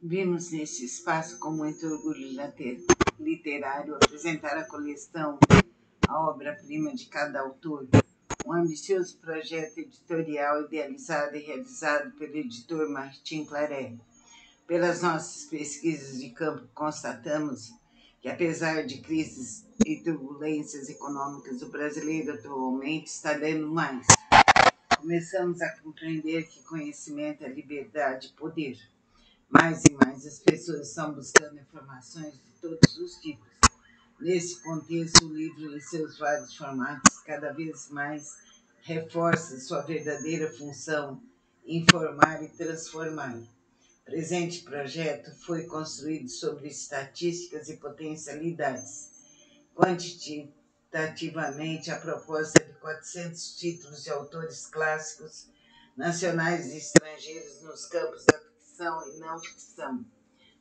Vimos nesse espaço com muito orgulho literário apresentar a coleção, a obra-prima de cada autor, um ambicioso projeto editorial idealizado e realizado pelo editor Martim Claret. Pelas nossas pesquisas de campo, constatamos que, apesar de crises e turbulências econômicas, o brasileiro atualmente está lendo mais. Começamos a compreender que conhecimento é liberdade e poder. Mais e mais as pessoas estão buscando informações de todos os tipos. Nesse contexto, o livro, em seus vários formatos, cada vez mais reforça sua verdadeira função: informar e transformar. O presente projeto foi construído sobre estatísticas e potencialidades. Quantitativamente, a proposta de 400 títulos de autores clássicos, nacionais e estrangeiros nos campos da ficção e não ficção,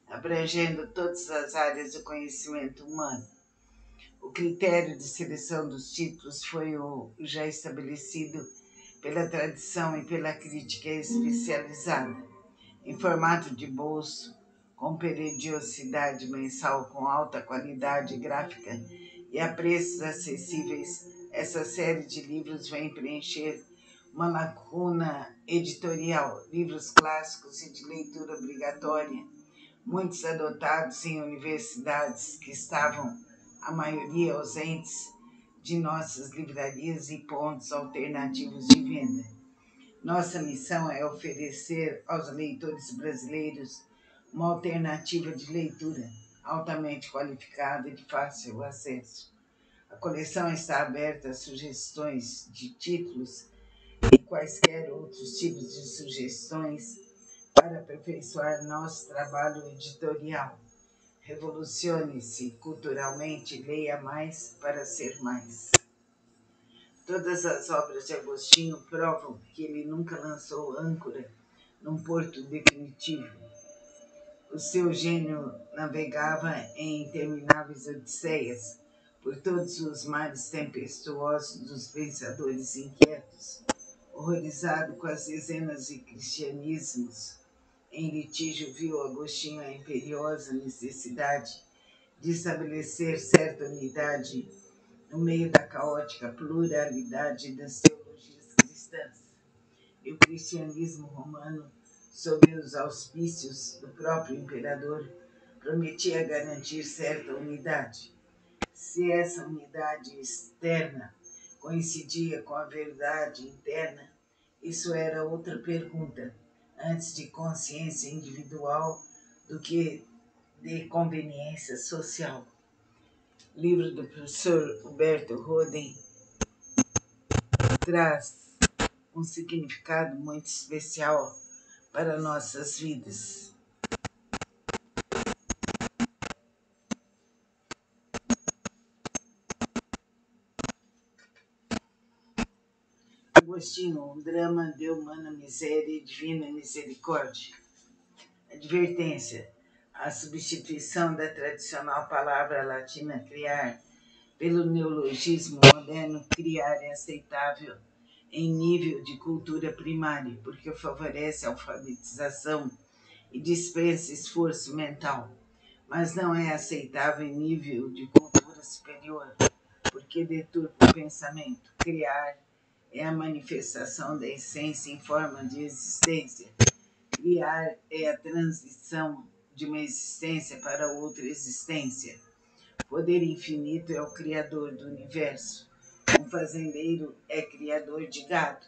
abrangendo todas as áreas do conhecimento humano. O critério de seleção dos títulos foi o já estabelecido pela tradição e pela crítica especializada. Em formato de bolso, com periodicidade mensal com alta qualidade gráfica e a preços acessíveis, essa série de livros vem preencher uma lacuna editorial, livros clássicos e de leitura obrigatória, muitos adotados em universidades que estavam, a maioria, ausentes de nossas livrarias e pontos alternativos de venda. Nossa missão é oferecer aos leitores brasileiros uma alternativa de leitura altamente qualificada e de fácil acesso. A coleção está aberta a sugestões de títulos e quaisquer outros tipos de sugestões para aperfeiçoar nosso trabalho editorial. Revolucione-se culturalmente, leia mais para ser mais. Todas as obras de Agostinho provam que ele nunca lançou âncora num porto definitivo. O seu gênio navegava em intermináveis odisseias por todos os mares tempestuosos dos pensadores inquietos, horrorizado com as dezenas de cristianismos. Em litígio, viu Agostinho a imperiosa necessidade de estabelecer certa unidade no meio da caótica pluralidade das teologias cristãs. E o cristianismo romano, sob os auspícios do próprio imperador, prometia garantir certa unidade. Se essa unidade externa coincidia com a verdade interna, isso era outra pergunta, antes de consciência individual do que de conveniência social. Livro do professor Huberto Roden traz um significado muito especial para nossas vidas. Agostinho, um drama de humana miséria e divina misericórdia. Advertência: a substituição da tradicional palavra latina criar pelo neologismo moderno criar é aceitável em nível de cultura primária, porque favorece a alfabetização e dispensa esforço mental, mas não é aceitável em nível de cultura superior, porque deturpa o pensamento. Criar é a manifestação da essência em forma de existência. Criar é a transição de uma existência para outra existência. Poder infinito é o criador do universo. Um fazendeiro é criador de gado.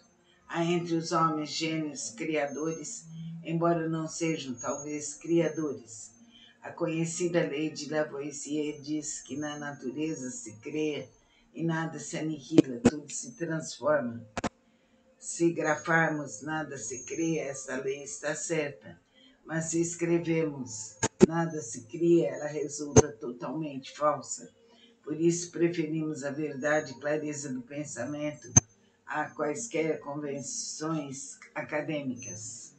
Há entre os homens gênios criadores, embora não sejam talvez criadores. A conhecida lei de Lavoisier diz que na natureza se cria e nada se aniquila, tudo se transforma. Se grafarmos, nada se cria, essa lei está certa. Mas se escrevemos, nada se cria, ela resulta totalmente falsa. Por isso preferimos a verdade e clareza do pensamento a quaisquer convenções acadêmicas.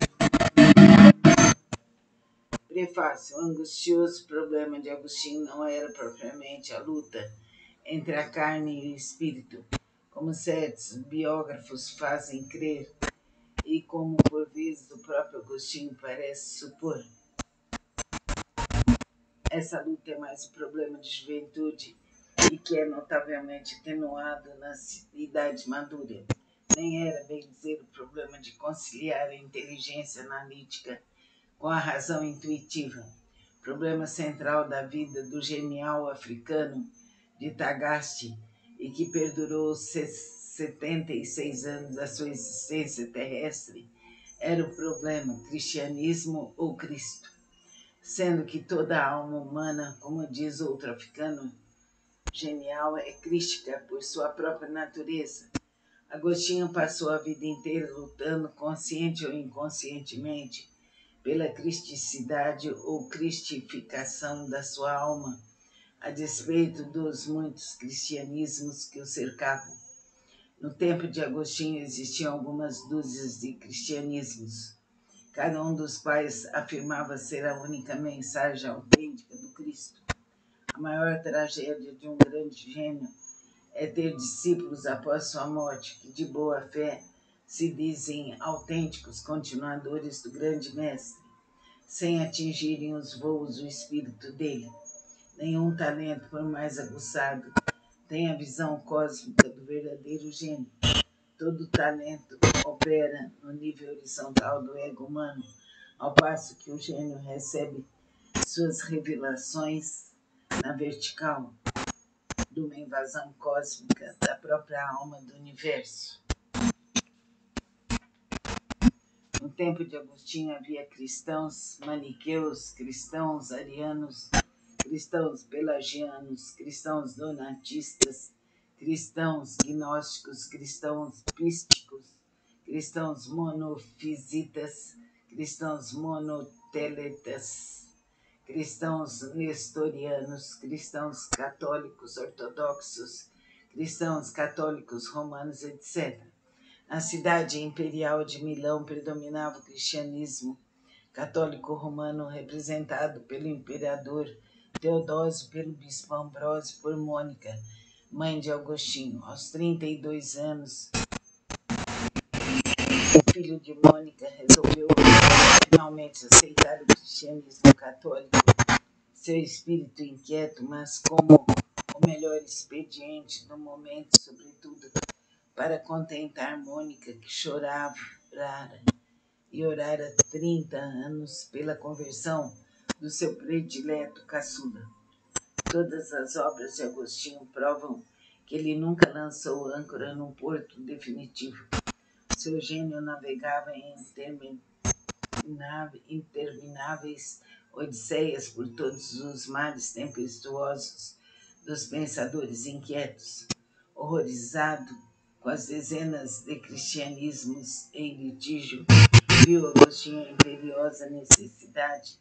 Prefácio: o angustioso problema de Agostinho não era propriamente a luta entre a carne e o espírito, como certos biógrafos fazem crer, e como por vezes o próprio Agostinho parece supor. Essa luta é mais um problema de juventude e que é notavelmente atenuado na idade madura. Nem era, bem dizer, o problema de conciliar a inteligência analítica com a razão intuitiva, problema central da vida do genial africano de Tagaste e que perdurou os 76 anos da sua existência terrestre, era o problema cristianismo ou Cristo, sendo que toda a alma humana, como diz outro africano genial, é crística por sua própria natureza. Agostinho passou a vida inteira lutando, consciente ou inconscientemente, pela cristicidade ou cristificação da sua alma, a despeito dos muitos cristianismos que o cercavam. No tempo de Agostinho existiam algumas dúzias de cristianismos, cada um dos quais afirmava ser a única mensagem autêntica do Cristo. A maior tragédia de um grande gênio é ter discípulos após sua morte que, de boa fé, se dizem autênticos continuadores do grande mestre, sem atingirem os voos do espírito dele. Nenhum talento, por mais aguçado, tem a visão cósmica do verdadeiro gênio. Todo talento opera no nível horizontal do ego humano, ao passo que o gênio recebe suas revelações na vertical, de uma invasão cósmica da própria alma do universo. No tempo de Agostinho havia cristãos maniqueus, cristãos arianos, cristãos pelagianos, cristãos donatistas, cristãos gnósticos, cristãos písticos, cristãos monofisitas, cristãos monoteletas, cristãos nestorianos, cristãos católicos ortodoxos, cristãos católicos romanos, etc. Na cidade imperial de Milão predominava o cristianismo católico romano, representado pelo imperador Teodósio, pelo bispo Ambrósio, por Mônica, mãe de Agostinho. Aos 32 anos, o filho de Mônica resolveu finalmente aceitar o cristianismo católico. Seu espírito inquieto, mas como o melhor expediente no momento, sobretudo para contentar Mônica, que chorava e orara 30 anos pela conversão do seu predileto caçula. Todas as obras de Agostinho provam que ele nunca lançou âncora num porto definitivo. Seu gênio navegava em intermináveis odisseias por todos os mares tempestuosos dos pensadores inquietos. Horrorizado com as dezenas de cristianismos em litígio, viu Agostinho a imperiosa necessidade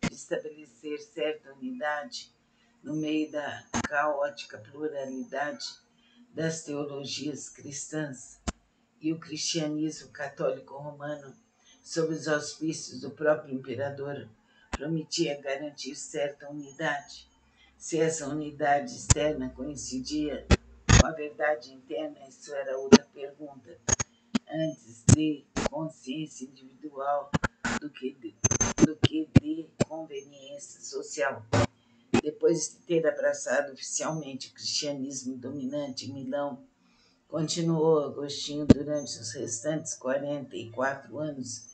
de estabelecer certa unidade no meio da caótica pluralidade das teologias cristãs, e o cristianismo católico romano, sob os auspícios do próprio imperador, prometia garantir certa unidade. Se essa unidade externa coincidia com a verdade interna, isso era outra pergunta, antes de consciência individual do que de conveniência social. Depois de ter abraçado oficialmente o cristianismo dominante em Milão, continuou Agostinho durante os restantes 44 anos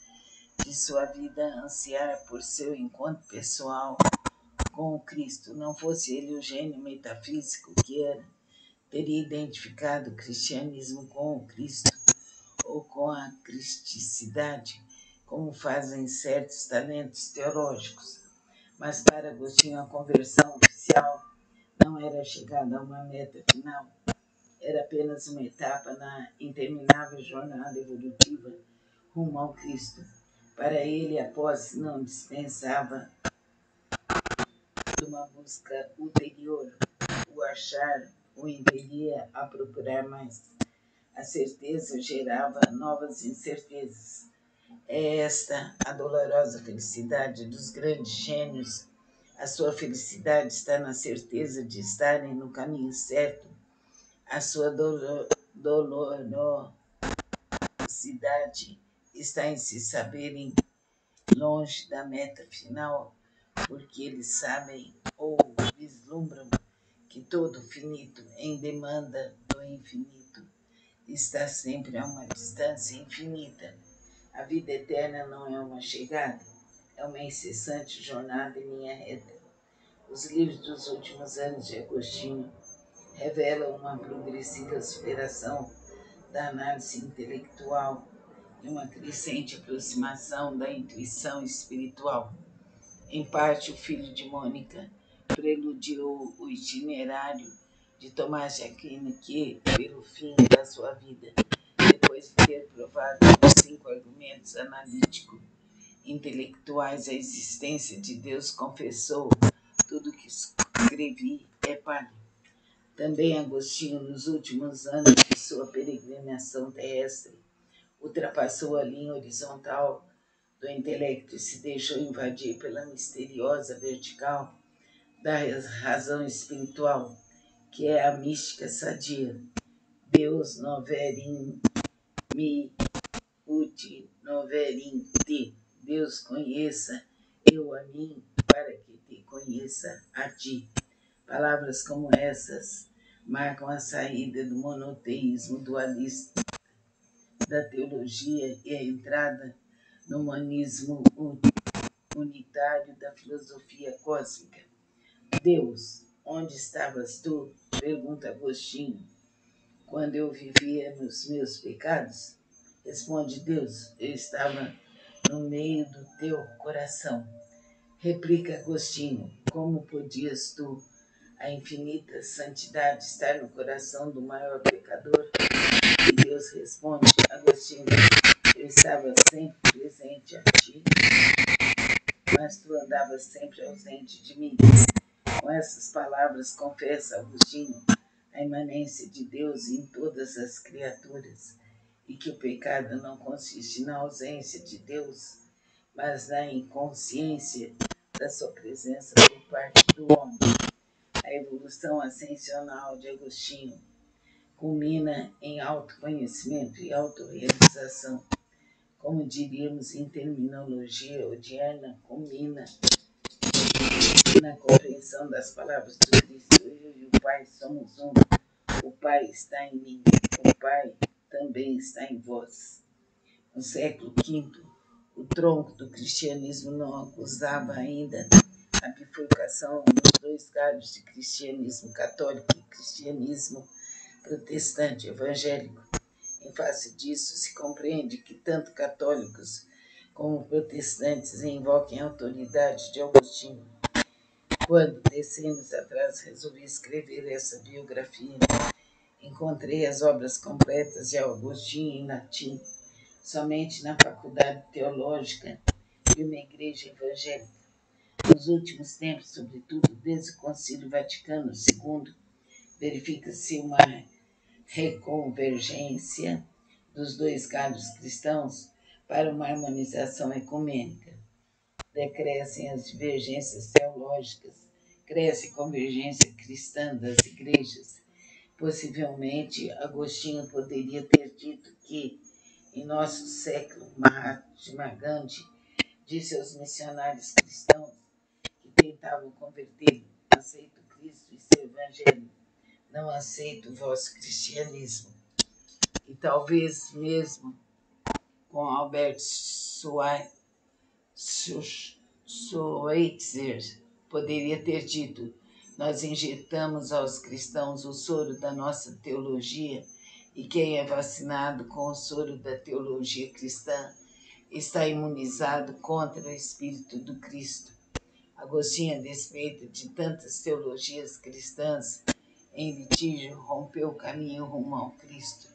de sua vida a ansiar por seu encontro pessoal com o Cristo. Não fosse ele o gênio metafísico que era, teria identificado o cristianismo com o Cristo ou com a cristicidade, como fazem certos talentos teológicos. Mas para Agostinho a conversão oficial não era a chegada a uma meta final, era apenas uma etapa na interminável jornada evolutiva rumo ao Cristo. Para ele, a posse não dispensava de uma busca ulterior. O achar o impelia a procurar mais. A certeza gerava novas incertezas. É esta a dolorosa felicidade dos grandes gênios. A sua felicidade está na certeza de estarem no caminho certo. A sua dolorosidade está em se saberem longe da meta final, porque eles sabem ou vislumbram que todo finito em demanda do infinito está sempre a uma distância infinita. A vida eterna não é uma chegada, é uma incessante jornada em linha reta. Os livros dos últimos anos de Agostinho revelam uma progressiva superação da análise intelectual e uma crescente aproximação da intuição espiritual. Em parte, o filho de Mônica preludiou o itinerário de Tomás de Aquino que, pelo fim da sua vida, depois de ter provado com 5 argumentos analítico-intelectuais a existência de Deus, confessou: tudo que escrevi é palha. Também Agostinho, nos últimos anos de sua peregrinação terrestre, ultrapassou a linha horizontal do intelecto e se deixou invadir pela misteriosa vertical da razão espiritual, que é a mística sadia. Deus noverim mi ut noverim te. Deus conheça eu a mim para que te conheça a ti. Palavras como essas marcam a saída do monoteísmo dualista da teologia e a entrada no humanismo unitário da filosofia cósmica. Deus, onde estavas tu? Pergunta Agostinho. Quando eu vivia nos meus pecados? Responde Deus, eu estava no meio do teu coração. Replica Agostinho, como podias tu, a infinita santidade, estar no coração do maior pecador? E Deus responde, Agostinho, eu estava sempre presente a ti, mas tu andavas sempre ausente de mim. Com essas palavras confessa Agostinho a imanência de Deus em todas as criaturas e que o pecado não consiste na ausência de Deus, mas na inconsciência da sua presença por parte do homem. A evolução ascensional de Agostinho culmina em autoconhecimento e autorrealização. Como diríamos em terminologia odiana, culmina na compreensão das palavras do Cristo. Eu e o Pai somos um. O Pai está em mim. O Pai também está em vós. No século V, o tronco do cristianismo não acusava ainda a bifurcação nos 2 galhos de cristianismo católico e cristianismo protestante evangélico. Em face disso, se compreende que tanto católicos como protestantes invoquem a autoridade de Agostinho. Quando, decênios atrás, resolvi escrever essa biografia, encontrei as obras completas de Agostinho em latim, somente na Faculdade Teológica de uma igreja evangélica. Nos últimos tempos, sobretudo desde o Concílio Vaticano II, verifica-se uma reconvergência dos 2 galhos cristãos para uma harmonização ecumênica. Decrescem as divergências teológicas, cresce a convergência cristã das igrejas. Possivelmente, Agostinho poderia ter dito que, em nosso século, Mahatma Gandhi disse aos missionários cristãos que tentavam convertê-lo: aceito Cristo e seu evangelho, não aceito o vosso cristianismo. E talvez mesmo com Albert Schweitzer poderia ter dito: nós injetamos aos cristãos o soro da nossa teologia e quem é vacinado com o soro da teologia cristã está imunizado contra o Espírito do Cristo. Agostinho, a despeito de tantas teologias cristãs em litígio, rompeu o caminho rumo ao Cristo,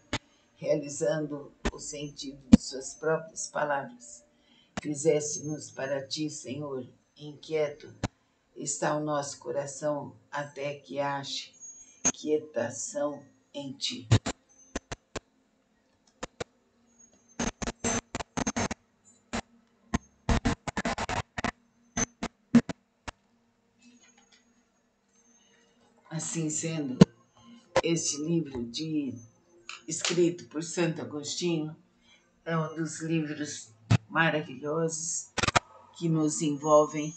realizando o sentido de suas próprias palavras. Fizesse-nos para ti, Senhor, inquieto está o nosso coração até que ache quietação em ti. Assim sendo, este livro escrito por Santo Agostinho é um dos livros maravilhosos que nos envolvem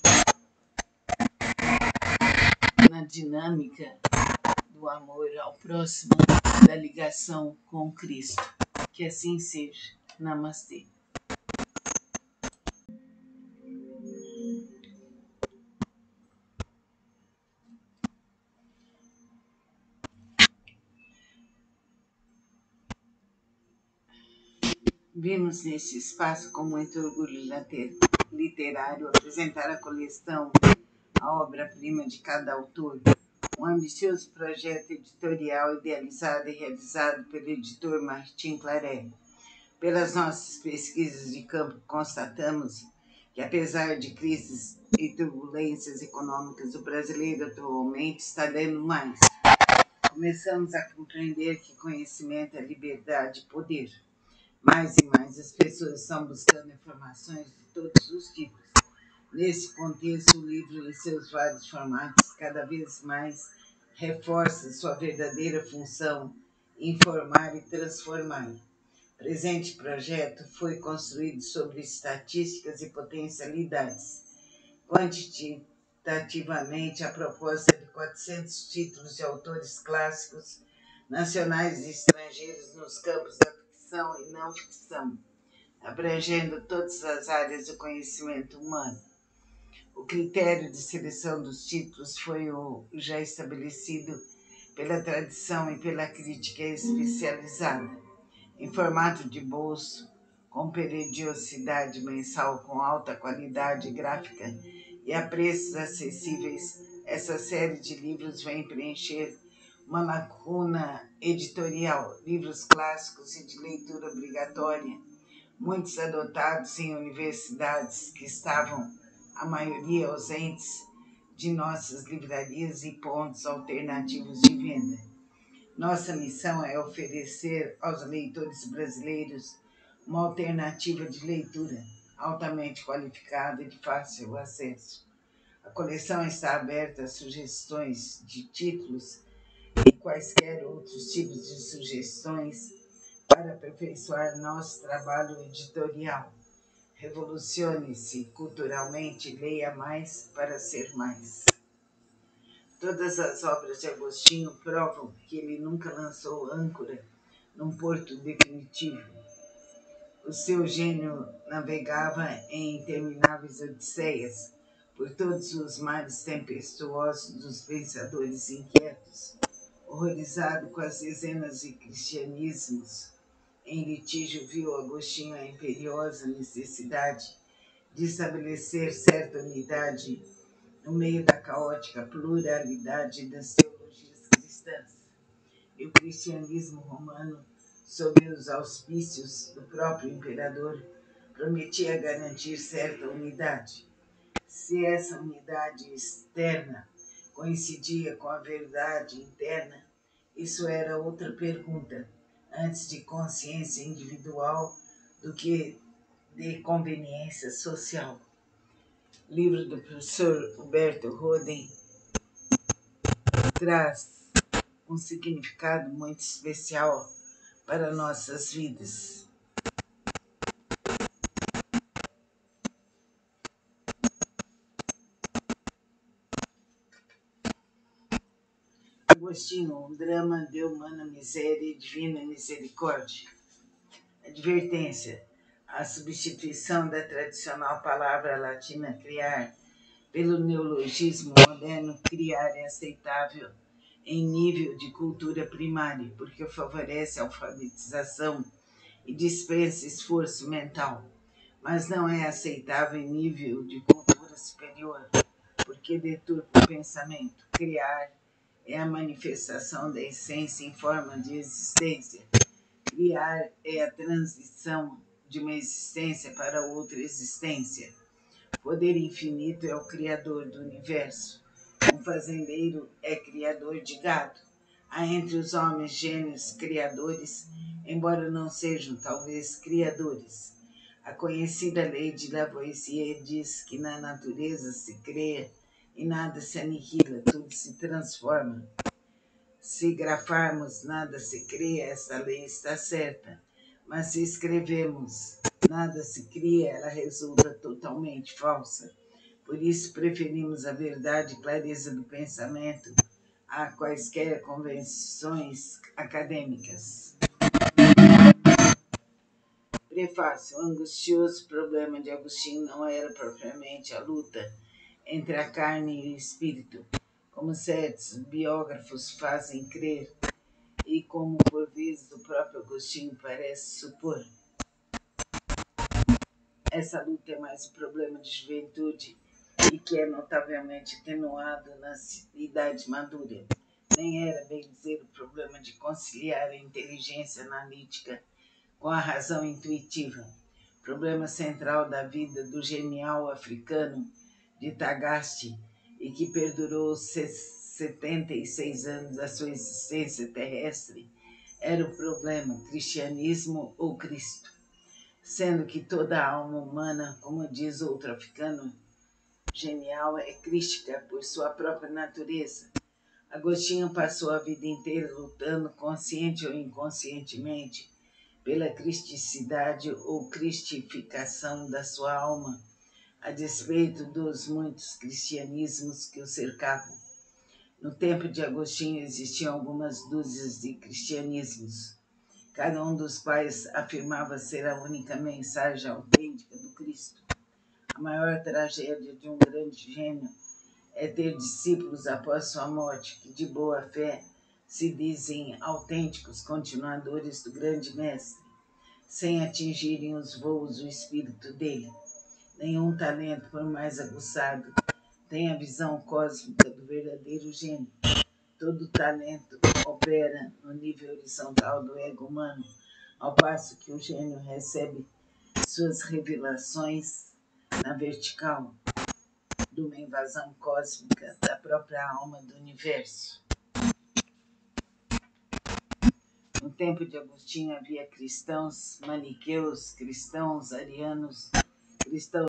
na dinâmica do amor ao próximo, da ligação com Cristo. Que assim seja. Namastê. Vimos neste espaço com muito orgulho literário apresentar a coleção A Obra-Prima de Cada Autor, um ambicioso projeto editorial idealizado e realizado pelo editor Martim Claret. Pelas nossas pesquisas de campo, constatamos que, apesar de crises e turbulências econômicas, o brasileiro atualmente está lendo mais. Começamos a compreender que conhecimento é liberdade e poder. Mais e mais as pessoas estão buscando informações de todos os tipos. Nesse contexto, o livro, em seus vários formatos, cada vez mais reforça sua verdadeira função: informar e transformar. O presente projeto foi construído sobre estatísticas e potencialidades. Quantitativamente, a proposta de 400 títulos de autores clássicos, nacionais e estrangeiros nos campos da ficção e não ficção, abrangendo todas as áreas do conhecimento humano. O critério de seleção dos títulos foi o já estabelecido pela tradição e pela crítica especializada. Em formato de bolso, com periodicidade mensal com alta qualidade gráfica e a preços acessíveis, essa série de livros vem preencher uma lacuna editorial, livros clássicos e de leitura obrigatória, muitos adotados em universidades que estavam, a maioria, ausentes de nossas livrarias e pontos alternativos de venda. Nossa missão é oferecer aos leitores brasileiros uma alternativa de leitura altamente qualificada e de fácil acesso. A coleção está aberta a sugestões de títulos e quaisquer outros tipos de sugestões para aperfeiçoar nosso trabalho editorial. Revolucione-se culturalmente e leia mais para ser mais. Todas as obras de Agostinho provam que ele nunca lançou âncora num porto definitivo. O seu gênio navegava em intermináveis odisseias por todos os mares tempestuosos dos pensadores inquietos. Horrorizado com as dezenas de cristianismos em litígio, viu Agostinho a imperiosa necessidade de estabelecer certa unidade no meio da caótica pluralidade das teologias cristãs. E o cristianismo romano, sob os auspícios do próprio imperador, prometia garantir certa unidade. Se essa unidade externa coincidia com a verdade interna, isso era outra pergunta, antes de consciência individual do que de conveniência social. Livro do professor Huberto Roden traz um significado muito especial para nossas vidas. Agostinho, um drama de humana miséria e divina misericórdia. Advertência: a substituição da tradicional palavra latina criar pelo neologismo moderno criar é aceitável em nível de cultura primária, porque favorece a alfabetização e dispensa esforço mental, mas não é aceitável em nível de cultura superior, porque deturpa o pensamento. Criar é a manifestação da essência em forma de existência. Criar é a transição de uma existência para outra existência. Poder infinito é o criador do universo. Um fazendeiro é criador de gado. Há entre os homens gênios criadores, embora não sejam talvez criadores. A conhecida lei de Lavoisier diz que na natureza se cria e nada se aniquila, tudo se transforma. Se grafarmos, nada se cria, essa lei está certa. Mas se escrevemos, nada se cria, ela resulta totalmente falsa. Por isso preferimos a verdade e clareza do pensamento a quaisquer convenções acadêmicas. Prefácio. O angustioso problema de Agostinho não era propriamente a luta entre a carne e o espírito, como certos biógrafos fazem crer e como por vezes o próprio Agostinho parece supor. Essa luta é mais um problema de juventude e que é notavelmente atenuado na idade madura. Nem era, bem dizer, o problema de conciliar a inteligência analítica com a razão intuitiva, problema central da vida do genial africano de Tagaste e que perdurou 76 anos da sua existência terrestre, era o problema cristianismo ou Cristo, sendo que toda a alma humana, como diz outro africano genial, é crística por sua própria natureza. Agostinho passou a vida inteira lutando, consciente ou inconscientemente, pela cristicidade ou cristificação da sua alma, a despeito dos muitos cristianismos que o cercavam. No tempo de Agostinho existiam algumas dúzias de cristianismos, cada um dos quais afirmava ser a única mensagem autêntica do Cristo. A maior tragédia de um grande gênio é ter discípulos após sua morte que, de boa fé, se dizem autênticos continuadores do grande mestre, sem atingirem os voos do espírito dele. Nenhum talento, por mais aguçado, tem a visão cósmica do verdadeiro gênio. Todo talento opera no nível horizontal do ego humano, ao passo que o gênio recebe suas revelações na vertical, de uma invasão cósmica da própria alma do universo. No tempo de Agostinho havia cristãos maniqueus, cristãos arianos, cristãos